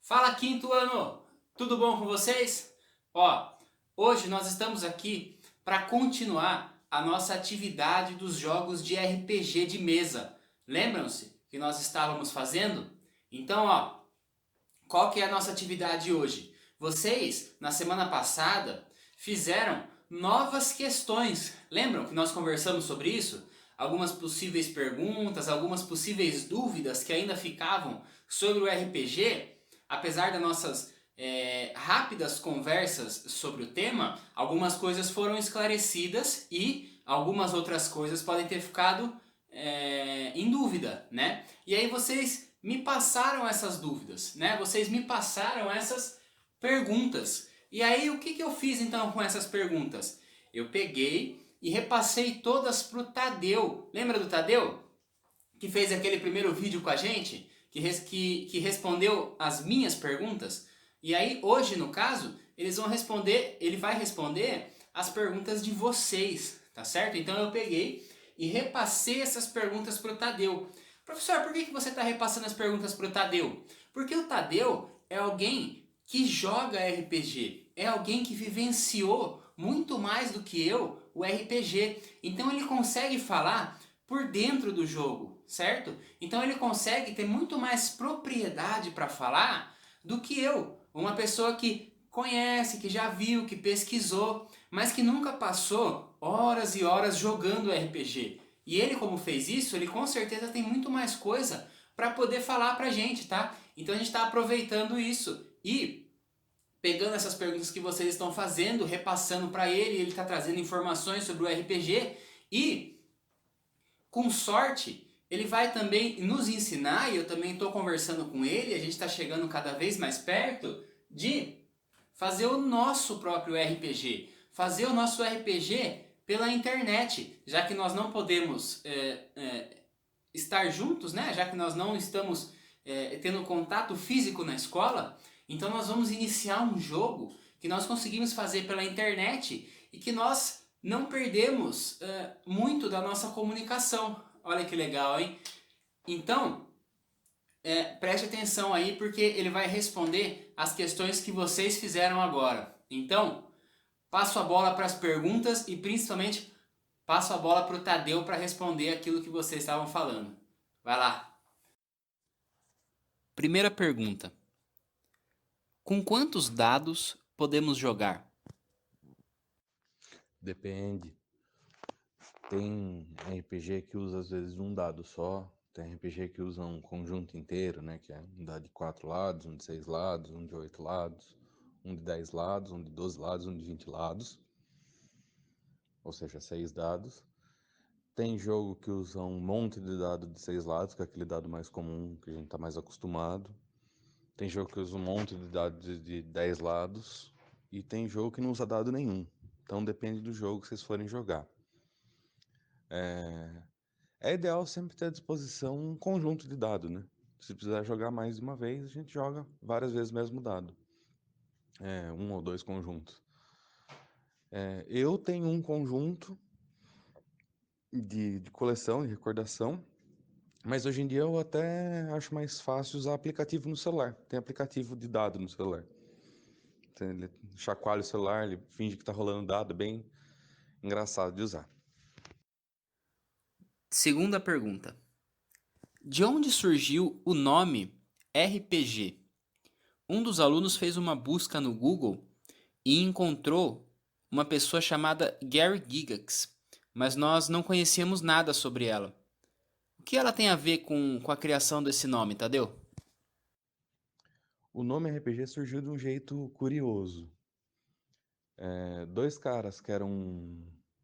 Fala quinto ano, tudo bom com vocês? Ó, hoje nós estamos aqui para continuar a nossa atividade dos jogos de RPG de mesa. Lembram-se que nós estávamos fazendo? Então, ó, qual que é a nossa atividade hoje? Vocês, na semana passada, fizeram novas questões. Lembram que nós conversamos sobre isso? Algumas possíveis perguntas, algumas possíveis dúvidas que ainda ficavam sobre o RPG, apesar das nossas rápidas conversas sobre o tema, algumas coisas foram esclarecidas e algumas outras coisas podem ter ficado em dúvida, né? E aí vocês me passaram essas dúvidas, né? Vocês me passaram essas perguntas. E aí o que, que eu fiz então com essas perguntas? Eu peguei e repassei todas pro Tadeu. Lembra do Tadeu? Que fez aquele primeiro vídeo com a gente? Que respondeu as minhas perguntas? E aí hoje, no caso, ele vai responder as perguntas de vocês, tá certo? Então eu peguei e repassei essas perguntas pro Tadeu. Professor, por que você está repassando as perguntas pro Tadeu? Porque o Tadeu é alguém que joga RPG, é alguém que vivenciou muito mais do que eu o RPG. Então ele consegue falar por dentro do jogo, certo? Então ele consegue ter muito mais propriedade para falar do que eu, uma pessoa que conhece, que já viu, que pesquisou, mas que nunca passou horas e horas jogando RPG. E ele, como fez isso, ele com certeza tem muito mais coisa para poder falar pra gente, tá? Então a gente está aproveitando isso e pegando essas perguntas que vocês estão fazendo, repassando para ele está trazendo informações sobre o RPG e, com sorte, ele vai também nos ensinar, e eu também estou conversando com ele, a gente está chegando cada vez mais perto de fazer o nosso próprio RPG, fazer o nosso RPG pela internet, já que nós não podemos estar juntos, né? Já que nós não estamos tendo contato físico na escola, então nós vamos iniciar um jogo que nós conseguimos fazer pela internet e que nós não perdemos muito da nossa comunicação. Olha que legal, hein? Então, preste atenção aí porque ele vai responder as questões que vocês fizeram agora. Então, passo a bola para as perguntas e principalmente passo a bola para o Tadeu para responder aquilo que vocês estavam falando. Vai lá. Primeira pergunta: com quantos dados podemos jogar? Depende. Tem RPG que usa às vezes um dado só, tem RPG que usa um conjunto inteiro, né? Que é um dado de 4 lados, um de 6 lados, um de 8 lados, um de 10 lados, um de 12 lados, um de 20 lados, ou seja, 6 dados. Tem jogo que usa um monte de dado de 6 lados, que é aquele dado mais comum, que a gente está mais acostumado. Tem jogo que usa um monte de dado de 10 lados. E tem jogo que não usa dado nenhum. Então depende do jogo que vocês forem jogar. É ideal sempre ter à disposição um conjunto de dados, né? Se precisar jogar mais de uma vez, a gente joga várias vezes o mesmo dado. Um ou dois conjuntos. Eu tenho um conjunto de coleção e recordação, mas hoje em dia eu até acho mais fácil usar aplicativo no celular. Tem aplicativo de dado no celular. Então, ele chacoalha o celular, ele finge que tá rolando dado, bem engraçado de usar. Segunda pergunta: de onde surgiu o nome RPG? Um dos alunos fez uma busca no Google e encontrou uma pessoa chamada Gary Gygax, mas nós não conhecíamos nada sobre ela. O que ela tem a ver com a criação desse nome, Tadeu? O nome RPG surgiu de um jeito curioso. Dois caras que eram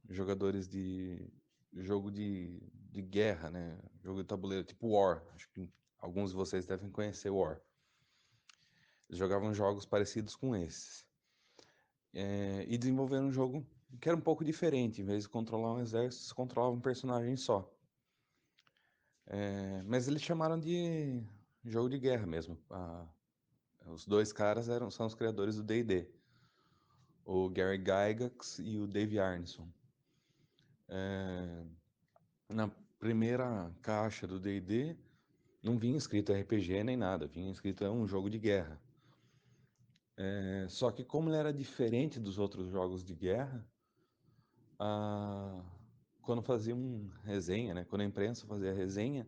jogadores de jogo de guerra, né? Jogo de tabuleiro, tipo War. Acho que alguns de vocês devem conhecer War. Eles jogavam jogos parecidos com esses. E desenvolveram um jogo que era um pouco diferente. Em vez de controlar um exército, você controlava um personagem só. Mas eles chamaram de jogo de guerra mesmo. Os dois caras são os criadores do D&D. O Gary Gygax e o Dave Arneson. Na primeira caixa do D&D não vinha escrito RPG nem nada, vinha escrito um jogo de guerra. Só que como ele era diferente dos outros jogos de guerra, a- quando faziam resenha, né? Quando a imprensa fazia resenha,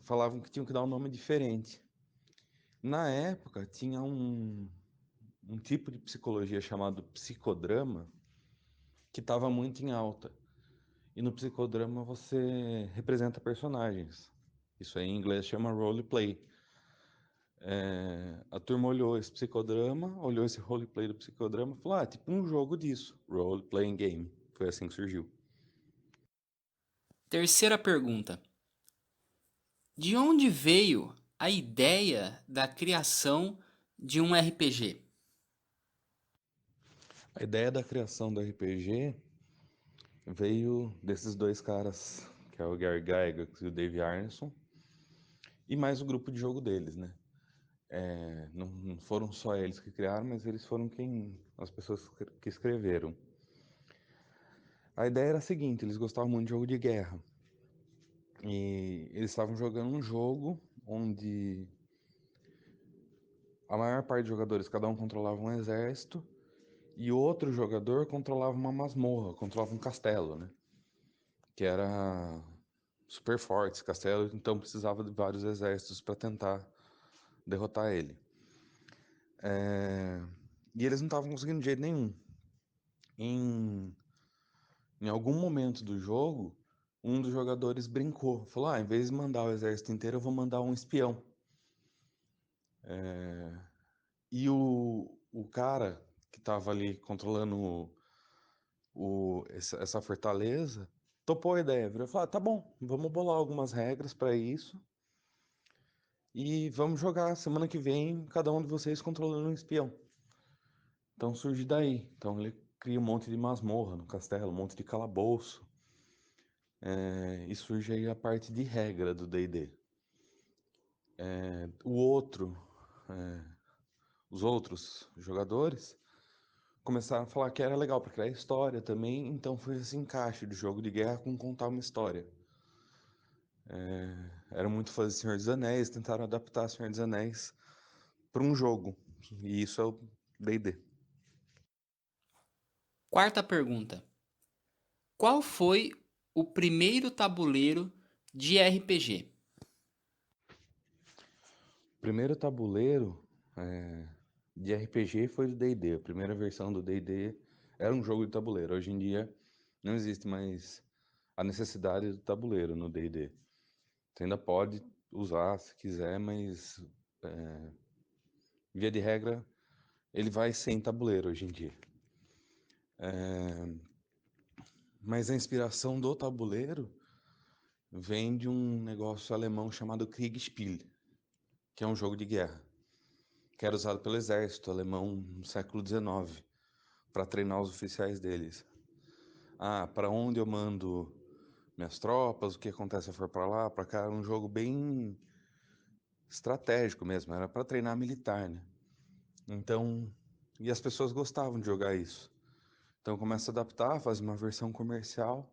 falavam que tinham que dar um nome diferente. Na época, tinha um tipo de psicologia chamado psicodrama que estava muito em alta. E no psicodrama você representa personagens. Isso aí em inglês chama roleplay. A turma olhou esse psicodrama, olhou esse roleplay do psicodrama e falou: ah, tipo um jogo disso, role-playing game. Foi assim que surgiu. Terceira pergunta. De onde veio a ideia da criação de um RPG? A ideia da criação do RPG veio desses dois caras, que é o Gary Gygax e o Dave Arneson, e mais o grupo de jogo deles, né? Não foram só eles que criaram, mas eles foram as pessoas que escreveram. A ideia era a seguinte: eles gostavam muito de jogo de guerra. E eles estavam jogando um jogo onde a maior parte dos jogadores, cada um controlava um exército, e outro jogador controlava uma masmorra, controlava um castelo, né? Que era super forte esse castelo, então precisava de vários exércitos para tentar derrotar ele. E eles não estavam conseguindo de jeito nenhum. Em, em algum momento do jogo, um dos jogadores brincou, falou: ah, em vez de mandar o exército inteiro, eu vou mandar um espião. E o cara que estava ali controlando essa fortaleza topou a ideia, virou e falou: ah, tá bom, vamos bolar algumas regras para isso e vamos jogar semana que vem, cada um de vocês controlando um espião. Então surge daí. Então ele cria um monte de masmorra no castelo, um monte de calabouço. E surge aí a parte de regra do D&D. O outro, os outros jogadores começaram a falar que era legal para criar história também, então foi esse encaixe de jogo de guerra com contar uma história. Era muito fã de Senhor dos Anéis, tentaram adaptar Senhor dos Anéis para um jogo, e isso é o D&D. Quarta pergunta. Qual foi o primeiro tabuleiro de RPG? O primeiro tabuleiro de RPG foi do D&D. A primeira versão do D&D era um jogo de tabuleiro. Hoje em dia não existe mais a necessidade do tabuleiro no D&D. Você ainda pode usar se quiser, mas via de regra ele vai sem tabuleiro hoje em dia. Mas a inspiração do tabuleiro vem de um negócio alemão chamado Kriegspiel, que é um jogo de guerra, que era usado pelo exército alemão no século XIX para treinar os oficiais deles. Ah, para onde eu mando minhas tropas, o que acontece se eu for para lá, para cá, era um jogo bem estratégico mesmo, era para treinar militar, né? Então, e as pessoas gostavam de jogar isso. Então começa a adaptar, faz uma versão comercial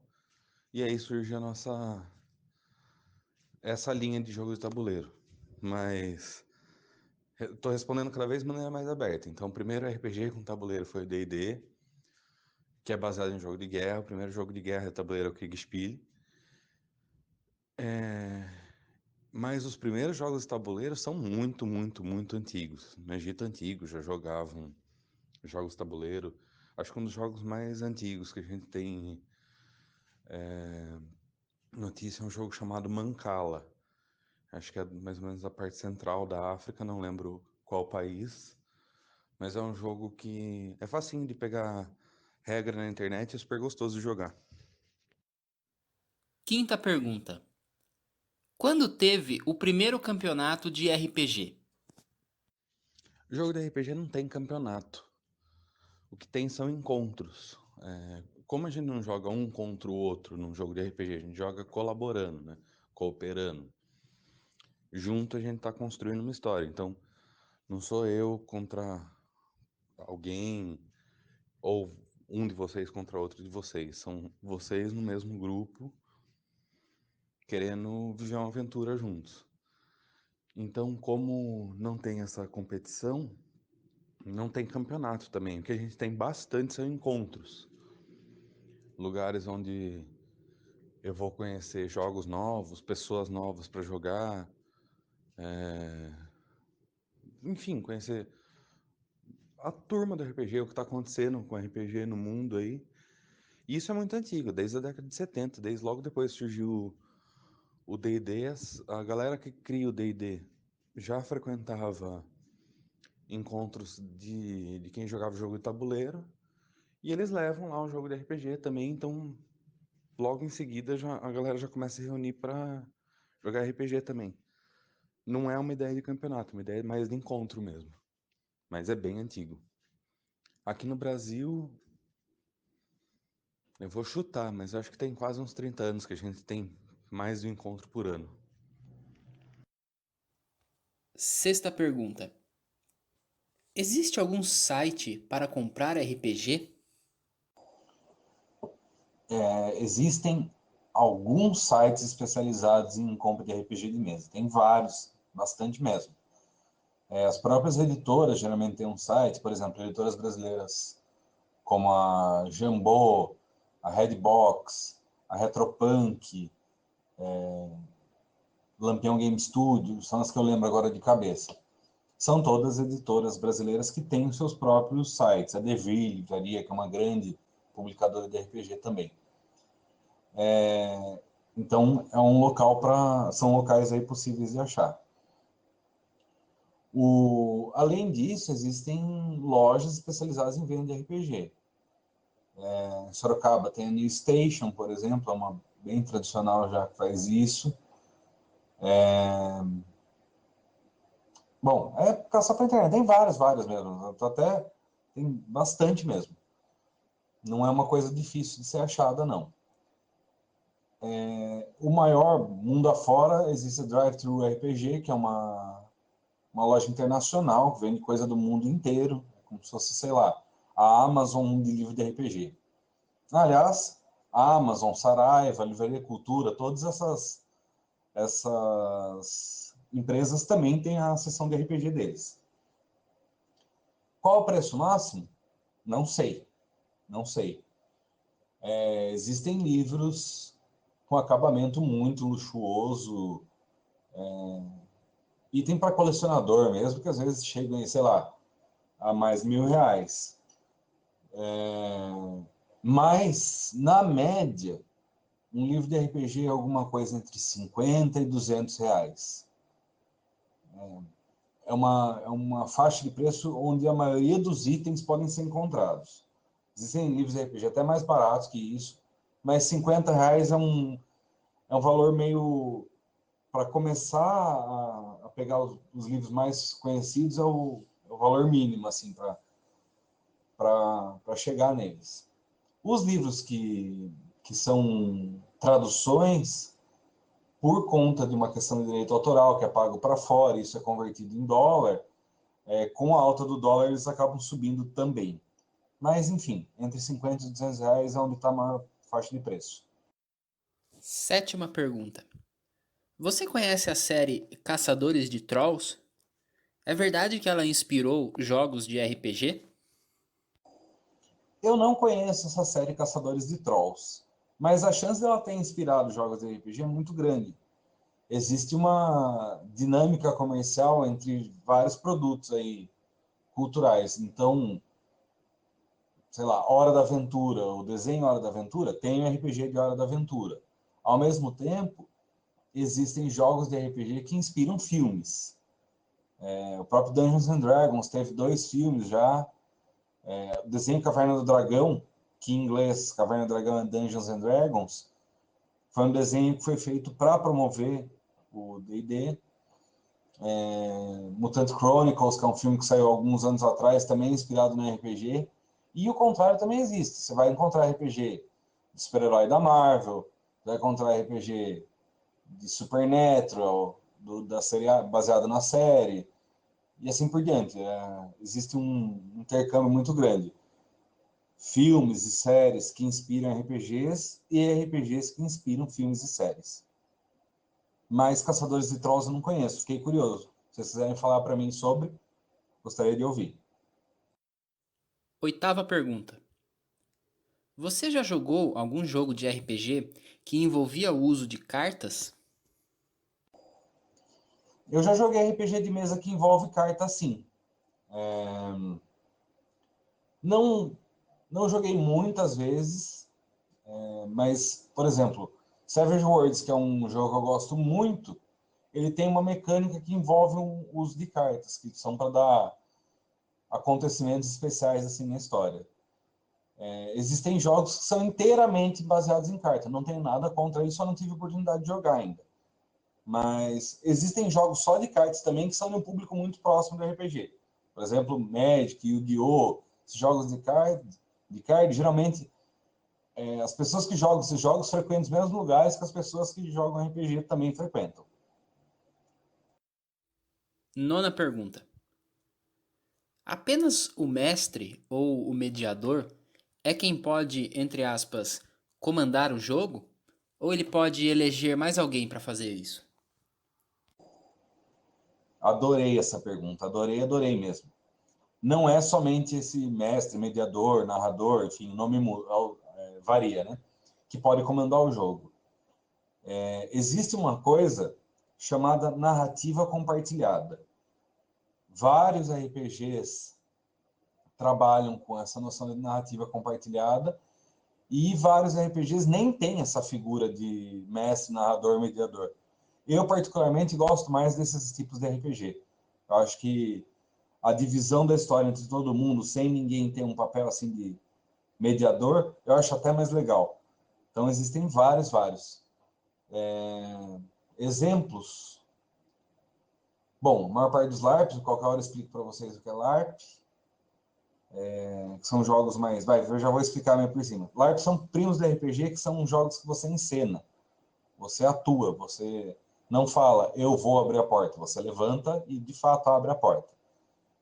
e aí surge a nossa essa linha de jogo de tabuleiro. Mas estou respondendo cada vez de maneira mais aberta. Então, o primeiro RPG com tabuleiro foi o D&D, que é baseado em jogo de guerra. O primeiro jogo de guerra de tabuleiro é o Kriegspiel. Mas os primeiros jogos de tabuleiro são muito, muito, muito antigos. No Egito Antigo já jogavam jogos de tabuleiro. Acho que um dos jogos mais antigos que a gente tem notícia é um jogo chamado Mancala. Acho que é mais ou menos a parte central da África, não lembro qual país. Mas é um jogo que é facinho de pegar regra na internet e é super gostoso de jogar. Quinta pergunta. Quando teve o primeiro campeonato de RPG? O jogo de RPG não tem campeonato. O que tem são encontros. Como a gente não joga um contra o outro num jogo de RPG, a gente joga colaborando, né? Cooperando. Junto a gente está construindo uma história. Então, não sou eu contra alguém ou um de vocês contra outro de vocês. São vocês no mesmo grupo querendo viver uma aventura juntos. Então, como não tem essa competição, não tem campeonato também. O que a gente tem bastante são encontros. Lugares onde eu vou conhecer jogos novos, pessoas novas para jogar, enfim, conhecer a turma do RPG, o que está acontecendo com o RPG no mundo aí. E isso é muito antigo, desde a década de 70, desde logo depois surgiu o D&D, a galera que cria o D&D já frequentava encontros de quem jogava jogo de tabuleiro, e eles levam lá o jogo de RPG também, então logo em seguida a galera já começa a se reunir para jogar RPG também. Não é uma ideia de campeonato, uma ideia mais de encontro mesmo, mas é bem antigo. Aqui no Brasil, eu vou chutar, mas eu acho que tem quase uns 30 anos que a gente tem mais de um encontro por ano. Sexta pergunta. Existe algum site para comprar RPG? Existem alguns sites especializados em compra de RPG de mesa. Tem vários, bastante mesmo. As próprias editoras geralmente têm um site, por exemplo, editoras brasileiras como a Jambô, a Redbox, a Retropunk, Lampião Game Studio, são as que eu lembro agora de cabeça. São todas editoras brasileiras que têm os seus próprios sites. A Devir Livraria, que é uma grande publicadora de RPG também. Então, é um local são locais aí possíveis de achar. Além disso, existem lojas especializadas em venda de RPG. Em Sorocaba tem a New Station, por exemplo, é uma bem tradicional já que faz isso. Bom, caçar para internet, tem várias mesmo, até tem bastante mesmo. Não é uma coisa difícil de ser achada, não. O maior, mundo afora, existe a Drive-Thru RPG, que é uma loja internacional, que vende coisa do mundo inteiro, como se fosse, sei lá, a Amazon de livro de RPG. Aliás, a Amazon, Saraiva, Livraria Cultura, todas essas empresas também têm a seção de RPG deles. Qual o preço máximo? Não sei, não sei. Existem livros com acabamento muito luxuoso, item para colecionador mesmo, que às vezes chegam, sei lá, a mais R$ 1.000. Mas, na média, um livro de RPG é alguma coisa entre 50 e R$ 200. É uma faixa de preço onde a maioria dos itens podem ser encontrados. Existem livros de RPG até mais baratos que isso, mas R$ 50 é um valor meio... Para começar a pegar os livros mais conhecidos, é o valor mínimo, assim, para chegar neles. Os livros que são traduções, por conta de uma questão de direito autoral, que é pago para fora, isso é convertido em dólar, com a alta do dólar eles acabam subindo também. Mas, enfim, entre 50 e R$ 200 é onde está a maior faixa de preço. Sétima pergunta. Você conhece a série Caçadores de Trolls? É verdade que ela inspirou jogos de RPG? Eu não conheço essa série Caçadores de Trolls, mas a chance dela ter inspirado jogos de RPG é muito grande. Existe uma dinâmica comercial entre vários produtos aí culturais. Então, sei lá, Hora da Aventura, o desenho Hora da Aventura, tem o RPG de Hora da Aventura. Ao mesmo tempo, existem jogos de RPG que inspiram filmes. O próprio Dungeons and Dragons teve 2 filmes já. O desenho Caverna do Dragão, que em inglês Caverna do Dragão é Dungeons and Dragons, foi um desenho que foi feito para promover o D&D. Mutant Chronicles, que é um filme que saiu alguns anos atrás, também inspirado no RPG. E o contrário também existe. Você vai encontrar RPG de super-herói da Marvel, vai encontrar RPG de Supernatural, da série baseado na série, e assim por diante. Existe um intercâmbio muito grande. Filmes e séries que inspiram RPGs e RPGs que inspiram filmes e séries. mas Caçadores de Trolls eu não conheço, fiquei curioso. Se vocês quiserem falar para mim sobre, gostaria de ouvir. Oitava pergunta. Você já jogou algum jogo de RPG que envolvia o uso de cartas? Eu já joguei RPG de mesa que envolve carta, sim. Não, não joguei muitas vezes, mas, por exemplo, Savage Worlds, que é um jogo que eu gosto muito, ele tem uma mecânica que envolve o uso de cartas, que são para dar acontecimentos especiais assim na história. Existem jogos que são inteiramente baseados em carta. Não tenho nada contra isso, só não tive oportunidade de jogar ainda. Mas existem jogos só de cartas também que são de um público muito próximo do RPG. Por exemplo, Magic, Yu-Gi-Oh!, esses jogos de card geralmente as pessoas que jogam esses jogos frequentam os mesmos lugares que as pessoas que jogam RPG também frequentam. Nona pergunta. Apenas o mestre ou o mediador é quem pode, entre aspas, comandar o jogo? Ou ele pode eleger mais alguém para fazer isso? Adorei essa pergunta, adorei mesmo. Não é somente esse mestre, mediador, narrador, enfim, o nome varia, né? Que pode comandar o jogo. Existe uma coisa chamada narrativa compartilhada. Vários RPGs trabalham com essa noção de narrativa compartilhada e vários RPGs nem têm essa figura de mestre, narrador, mediador. Eu, particularmente, gosto mais desses tipos de RPG. Eu acho que a divisão da história entre todo mundo, sem ninguém ter um papel assim de mediador, eu acho até mais legal. Então, existem vários. Exemplos. Bom, a maior parte dos LARPs, qualquer hora eu explico para vocês o que é LARP, que são jogos mais... eu já vou explicar meio por cima. LARP são primos de RPG, que são jogos que você encena. Você atua, você não fala, eu vou abrir a porta. Você levanta e, de fato, abre a porta.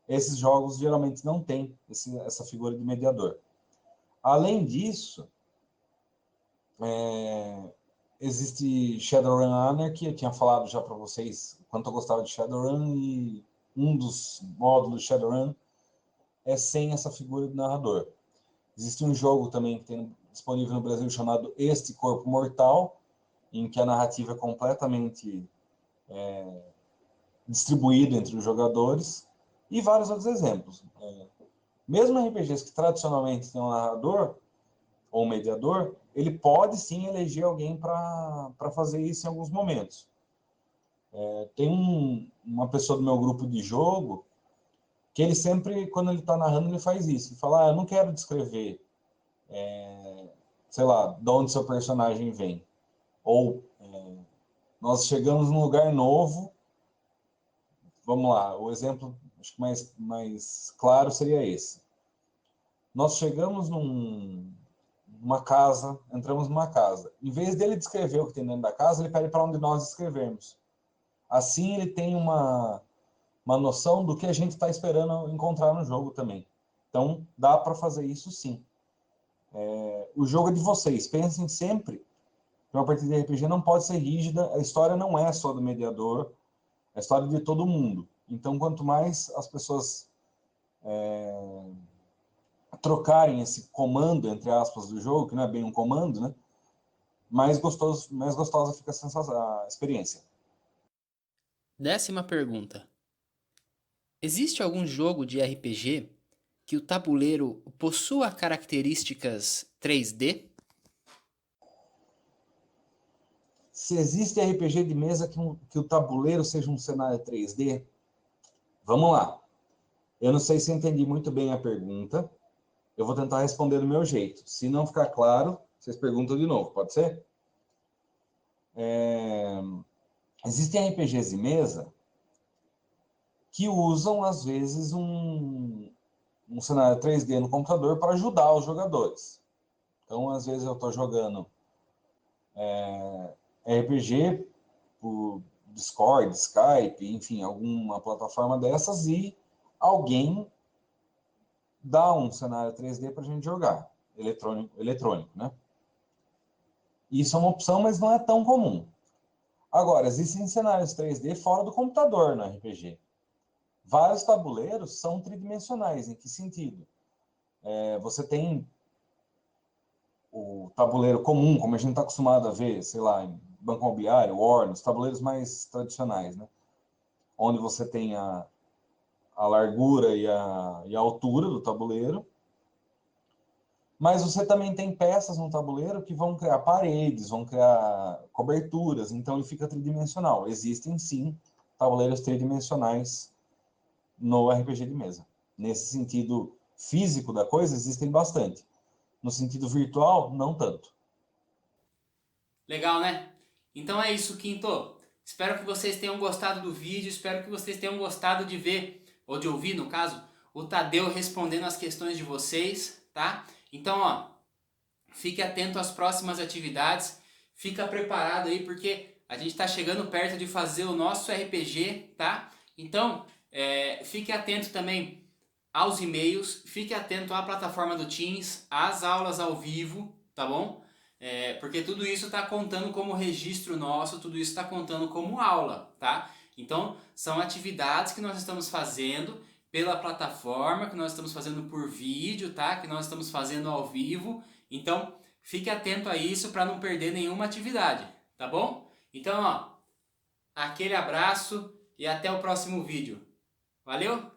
Esses jogos geralmente não têm essa figura de mediador. Além disso, existe Shadowrun Anarchy, eu tinha falado já para vocês quanto eu gostava de Shadowrun, e um dos módulos de Shadowrun é sem essa figura de narrador. Existe um jogo também que tem disponível no Brasil chamado Este Corpo Mortal, em que a narrativa é completamente distribuída entre os jogadores, e vários outros exemplos. Mesmo RPGs que tradicionalmente têm um narrador ou um mediador, ele pode sim eleger alguém para fazer isso em alguns momentos. Tem uma pessoa do meu grupo de jogo que ele sempre, quando ele está narrando, ele faz isso. Ele fala, eu não quero descrever, sei lá, de onde seu personagem vem. Ou, nós chegamos num lugar novo, vamos lá, o exemplo acho que mais claro seria esse. Nós chegamos numa casa, entramos numa casa. Em vez dele descrever o que tem dentro da casa, ele pede para um de nós descrevermos. Assim ele tem uma noção do que a gente está esperando encontrar no jogo também. Então, dá para fazer isso sim. O jogo é de vocês. Pensem sempre que uma partida de RPG não pode ser rígida. A história não é só do mediador, é a história de todo mundo. Então, quanto mais as pessoas trocarem esse comando, entre aspas, do jogo, que não é bem um comando, né? Mais gostosa fica a experiência. 10ª pergunta. Existe algum jogo de RPG que o tabuleiro possua características 3D? Se existe RPG de mesa que o tabuleiro seja um cenário 3D, vamos lá. Eu não sei se entendi muito bem a pergunta. Eu vou tentar responder do meu jeito. Se não ficar claro, vocês perguntam de novo, pode ser? Existem RPGs de mesa que usam, às vezes, um cenário 3D no computador para ajudar os jogadores. Então, às vezes, eu estou jogando RPG por Discord, Skype, enfim, alguma plataforma dessas, e alguém dá um cenário 3D para a gente jogar, eletrônico, né? Isso é uma opção, mas não é tão comum. Agora, existem cenários 3D fora do computador no RPG. Vários tabuleiros são tridimensionais. Em que sentido? Você tem o tabuleiro comum, como a gente está acostumado a ver, sei lá, em banco imobiliário, War, os tabuleiros mais tradicionais, né? Onde você tem a largura e a altura do tabuleiro, mas você também tem peças no tabuleiro que vão criar paredes, vão criar coberturas, então ele fica tridimensional. Existem sim tabuleiros tridimensionais no RPG de mesa. Nesse sentido físico da coisa, existem bastante. No sentido virtual, não tanto. Legal, né? Então é isso, Quinto. Espero que vocês tenham gostado do vídeo, espero que vocês tenham gostado de ver, ou de ouvir, no caso, o Tadeu respondendo as questões de vocês, tá? Então, ó, fique atento às próximas atividades, fica preparado aí, porque a gente está chegando perto de fazer o nosso RPG, tá? Então, fique atento também aos e-mails, fique atento à plataforma do Teams, às aulas ao vivo, tá bom? Porque tudo isso está contando como registro nosso, tudo isso está contando como aula, tá? Então, são atividades que nós estamos fazendo pela plataforma, que nós estamos fazendo por vídeo, tá? Que nós estamos fazendo ao vivo. Então, fique atento a isso para não perder nenhuma atividade, tá bom? Então, ó, aquele abraço e até o próximo vídeo. Valeu?